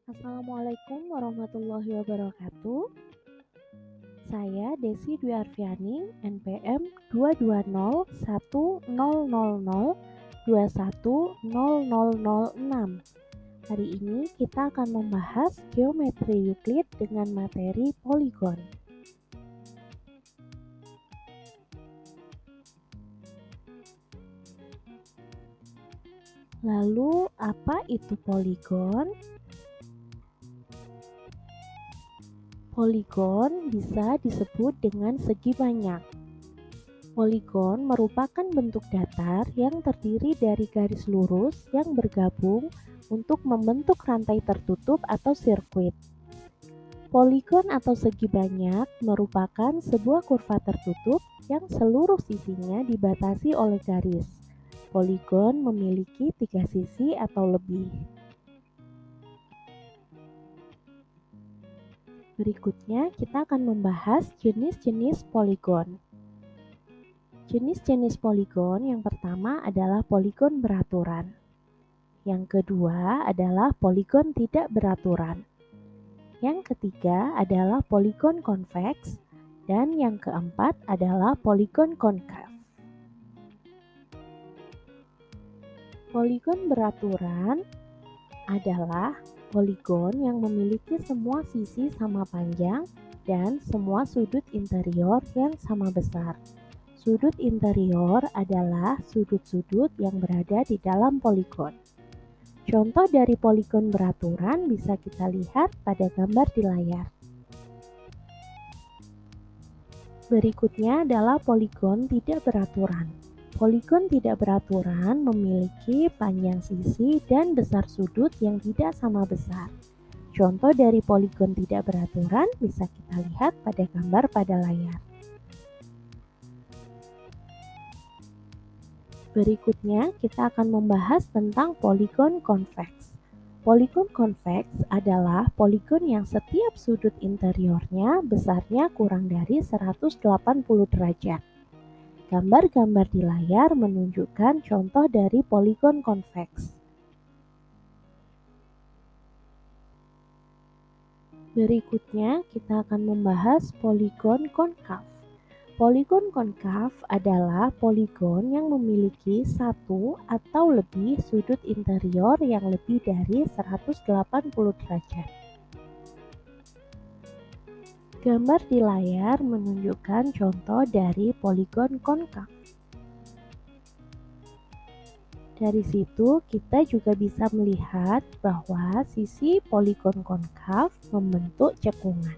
Assalamualaikum warahmatullahi wabarakatuh. Saya Desi Dwi Arfiani, NPM 2201000210006. Hari ini kita akan membahas geometri Euclid dengan materi poligon. Lalu, apa itu poligon? Poligon bisa disebut dengan segi banyak. Poligon merupakan bentuk datar yang terdiri dari garis lurus yang bergabung untuk membentuk rantai tertutup atau sirkuit. Poligon atau segi banyak merupakan sebuah kurva tertutup yang seluruh sisinya dibatasi oleh garis. Poligon memiliki 3 sisi atau lebih. Berikutnya kita akan membahas jenis-jenis poligon. Jenis-jenis poligon yang pertama adalah poligon beraturan. Yang kedua adalah poligon tidak beraturan. Yang ketiga adalah poligon konveks. Dan yang keempat adalah poligon konkav. Poligon beraturan adalah poligon yang memiliki semua sisi sama panjang dan semua sudut interior yang sama besar. Sudut interior adalah sudut-sudut yang berada di dalam poligon. Contoh dari poligon beraturan bisa kita lihat pada gambar di layar. Berikutnya adalah poligon tidak beraturan. Poligon tidak beraturan memiliki panjang sisi dan besar sudut yang tidak sama besar. Contoh dari poligon tidak beraturan bisa kita lihat pada gambar pada layar. Berikutnya kita akan membahas tentang poligon konveks. Poligon konveks adalah poligon yang setiap sudut interiornya besarnya kurang dari 180 derajat. Gambar-gambar di layar menunjukkan contoh dari poligon konveks. Berikutnya kita akan membahas poligon konkav. Poligon konkav adalah poligon yang memiliki satu atau lebih sudut interior yang lebih dari 180 derajat. Gambar di layar menunjukkan contoh dari poligon konkav. Dari situ kita juga bisa melihat bahwa sisi poligon konkav membentuk cekungan.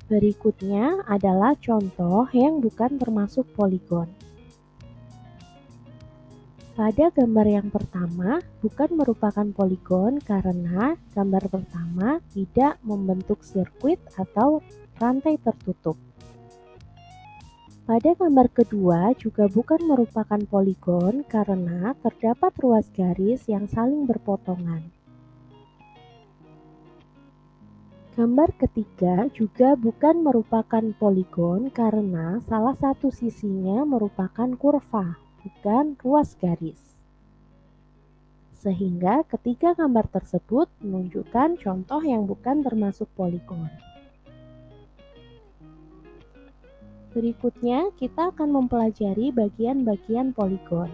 Berikutnya adalah contoh yang bukan termasuk poligon. Pada gambar yang pertama bukan merupakan poligon karena gambar pertama tidak membentuk sirkuit atau rantai tertutup. Pada gambar kedua juga bukan merupakan poligon karena terdapat ruas garis yang saling berpotongan. Gambar ketiga juga bukan merupakan poligon karena salah satu sisinya merupakan kurva, bukan ruas garis. Sehingga ketiga gambar tersebut menunjukkan contoh yang bukan termasuk poligon. Berikutnya kita akan mempelajari bagian-bagian poligon.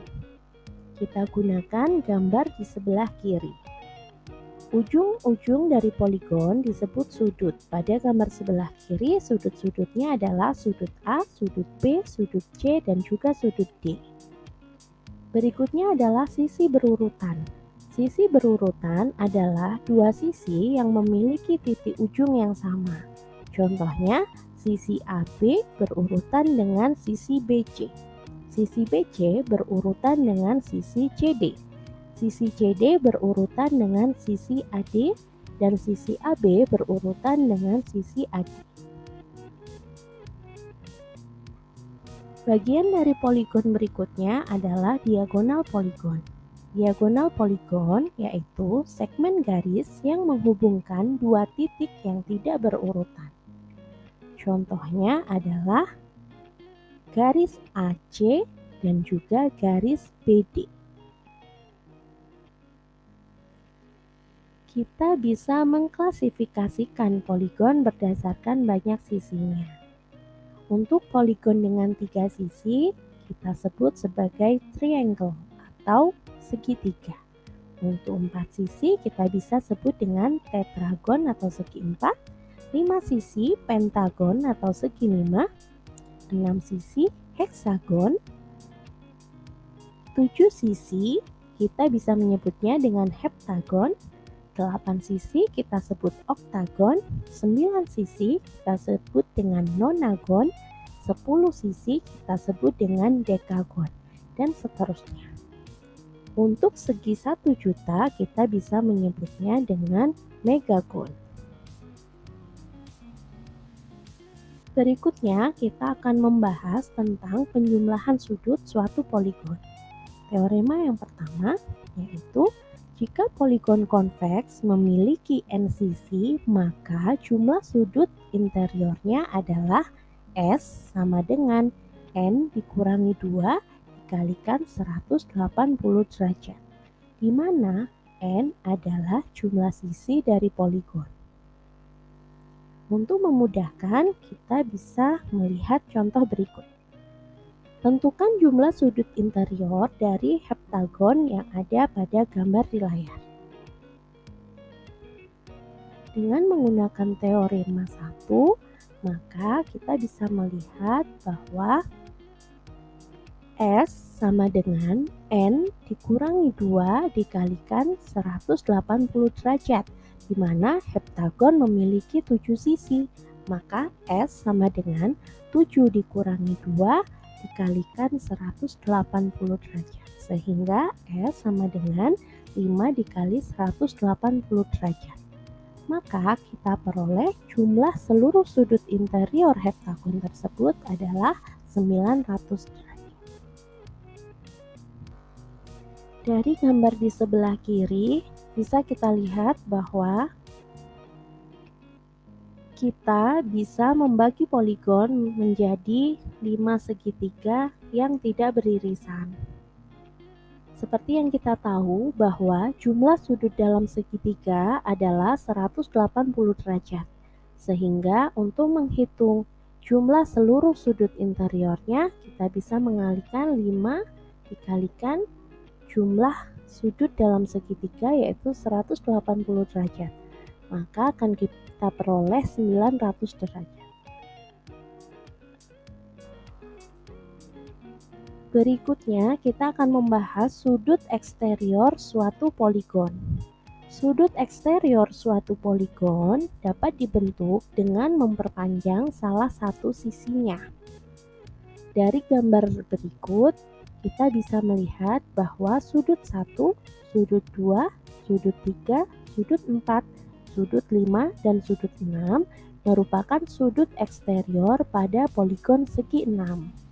Kita gunakan gambar di sebelah kiri. Ujung-ujung dari poligon disebut sudut. Pada gambar sebelah kiri, sudut-sudutnya adalah sudut A, sudut B, sudut C, dan juga sudut D. Berikutnya adalah sisi berurutan. Sisi berurutan adalah dua sisi yang memiliki titik ujung yang sama. Contohnya, sisi AB berurutan dengan sisi BC. Sisi BC berurutan dengan sisi CD. Sisi CD berurutan dengan sisi AD dan sisi AB berurutan dengan sisi AD. Bagian dari poligon berikutnya adalah diagonal poligon. Diagonal poligon yaitu segmen garis yang menghubungkan dua titik yang tidak berurutan. Contohnya adalah garis AC dan juga garis BD. Kita bisa mengklasifikasikan poligon berdasarkan banyak sisinya. Untuk poligon dengan 3 sisi, kita sebut sebagai triangle atau segitiga. Untuk 4 sisi, kita bisa sebut dengan tetragon atau segi 4, 5 sisi pentagon atau segi 5, 6 sisi heksagon, 7 sisi kita bisa menyebutnya dengan heptagon, 8 sisi kita sebut oktagon, 9 sisi kita sebut dengan nonagon, 10 sisi kita sebut dengan dekagon, dan seterusnya. Untuk segi 1 juta kita bisa menyebutnya dengan megagon. Berikutnya kita akan membahas tentang penjumlahan sudut suatu poligon. Teorema yang pertama yaitu jika poligon konveks memiliki n sisi, maka jumlah sudut interiornya adalah S sama dengan N dikurangi 2 dikalikan 180 derajat, di mana N adalah jumlah sisi dari poligon. Untuk memudahkan, kita bisa melihat contoh berikut. Tentukan jumlah sudut interior dari heptagon yang ada pada gambar di layar. Dengan menggunakan teorema 1, maka kita bisa melihat bahwa S sama dengan N dikurangi 2 dikalikan 180 derajat, di mana heptagon memiliki 7 sisi, maka S sama dengan 7 dikurangi 2 dikalikan 180 derajat, sehingga S sama dengan 5 dikali 180 derajat. Maka kita peroleh jumlah seluruh sudut interior heptagon tersebut adalah 900 derajat. Dari gambar di sebelah kiri bisa kita lihat bahwa kita bisa membagi poligon menjadi 5 segitiga yang tidak beririsan. Seperti yang kita tahu bahwa jumlah sudut dalam segitiga adalah 180 derajat. Sehingga untuk menghitung jumlah seluruh sudut interiornya, kita bisa mengalihkan 5 dikalikan jumlah sudut dalam segitiga yaitu 180 derajat. Maka akan kita peroleh 900 derajat. Berikutnya kita akan membahas sudut eksterior suatu poligon. Sudut eksterior suatu poligon dapat dibentuk dengan memperpanjang salah satu sisinya. Dari gambar berikut, kita bisa melihat bahwa sudut 1, sudut 2, sudut 3, sudut 4, sudut 5, dan sudut 6 merupakan sudut eksterior pada poligon segi 6.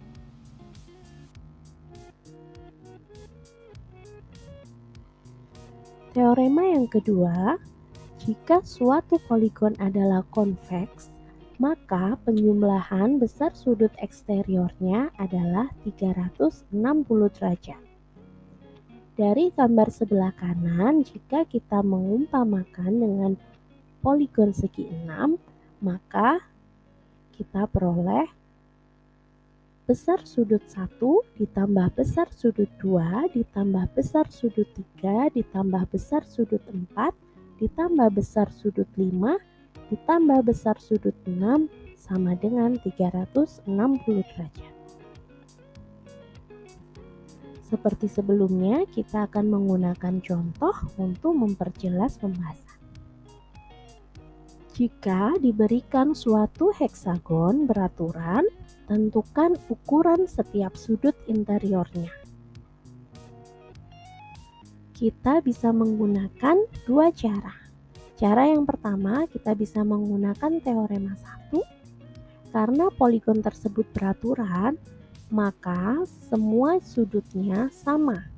Teorema yang kedua, jika suatu poligon adalah konveks, maka penjumlahan besar sudut eksteriornya adalah 360 derajat. Dari gambar sebelah kanan, jika kita mengumpamakan dengan poligon segi 6, maka kita peroleh besar sudut 1 ditambah besar sudut 2 ditambah besar sudut 3 ditambah besar sudut 4 ditambah besar sudut 5 ditambah besar sudut 6 sama dengan 360 derajat. Seperti sebelumnya, kita akan menggunakan contoh untuk memperjelas pembahasan. Jika diberikan suatu heksagon beraturan, tentukan ukuran setiap sudut interiornya. Kita bisa menggunakan dua cara. Cara yang pertama, kita bisa menggunakan teorema 1. Karena poligon tersebut beraturan, maka semua sudutnya sama.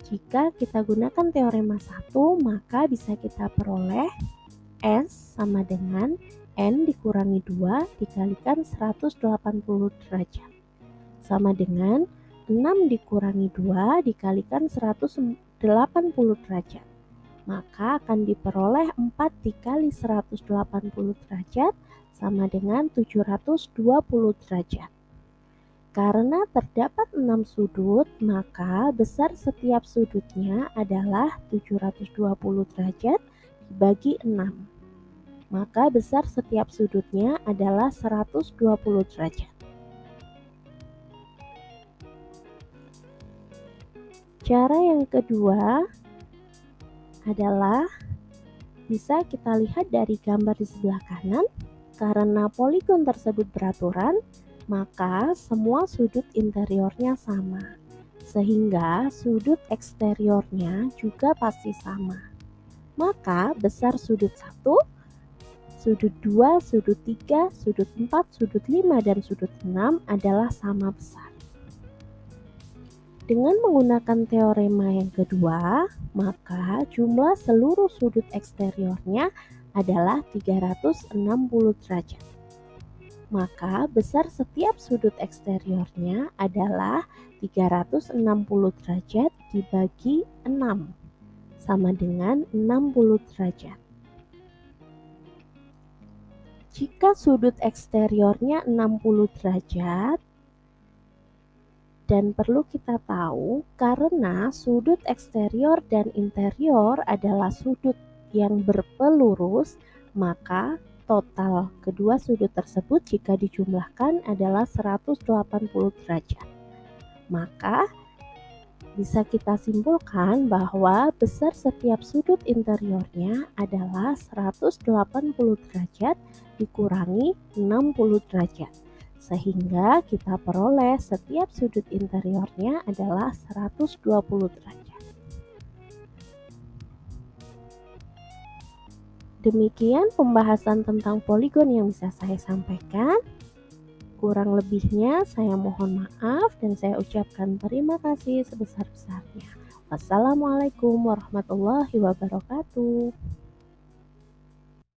Jika kita gunakan teorema 1, maka bisa kita peroleh S sama dengan N dikurangi 2 dikalikan 180 derajat. Sama dengan 6 dikurangi 2 dikalikan 180 derajat. maka akan diperoleh 4 dikali 180 derajat sama dengan 720 derajat. Karena terdapat 6 sudut, maka besar setiap sudutnya adalah 720 derajat dibagi 6. Maka besar setiap sudutnya adalah 120 derajat. Cara yang kedua adalah bisa kita lihat dari gambar di sebelah kanan. Karena poligon tersebut beraturan, maka semua sudut interiornya sama, sehingga sudut eksteriornya juga pasti sama. Maka besar sudut 1, sudut 2, sudut 3, sudut 4, sudut 5, dan sudut 6 adalah sama besar. Dengan menggunakan teorema yang kedua, maka jumlah seluruh sudut eksteriornya adalah 360 derajat. Maka besar setiap sudut eksteriornya adalah 360 derajat dibagi 6 sama dengan 60 derajat. Jika sudut eksteriornya 60 derajat, dan perlu kita tahu karena sudut eksterior dan interior adalah sudut yang berpelurus, maka total kedua sudut tersebut jika dijumlahkan adalah 180 derajat. Maka bisa kita simpulkan bahwa besar setiap sudut interiornya adalah 180 derajat dikurangi 60 derajat. Sehingga kita peroleh setiap sudut interiornya adalah 120 derajat. Demikian pembahasan tentang poligon yang bisa saya sampaikan. Kurang lebihnya saya mohon maaf dan saya ucapkan terima kasih sebesar-besarnya. Wassalamualaikum warahmatullahi wabarakatuh.